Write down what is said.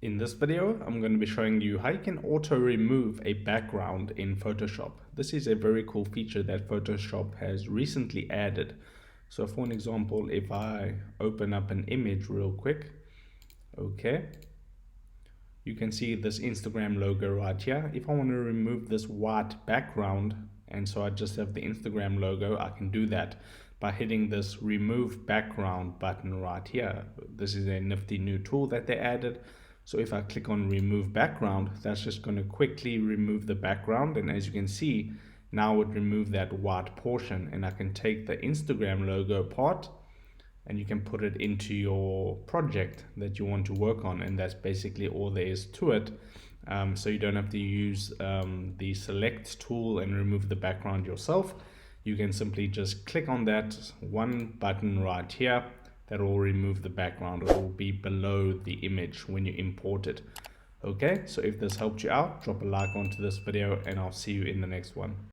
In this video, I'm going to be showing you how you can auto remove a background in Photoshop. This is a very cool feature that Photoshop has recently added. So for an example, if I open up an image real quick, okay, you can see this Instagram logo right here. If I want to remove this white background, and so I just have the Instagram logo, I can do that by hitting this remove background button right here. This is a nifty new tool that they added. So if I click on remove background, that's just going to quickly remove the background. And as you can see, now it removed that white portion, and I can take the Instagram logo part and you can put it into your project that you want to work on, and that's basically all there is to it. So you don't have to use the select tool and remove the background yourself. You can simply just click on that one button right here that will remove the background. It will be below the image when you import it. Okay, so if this helped you out, drop a like onto this video and I'll see you in the next one.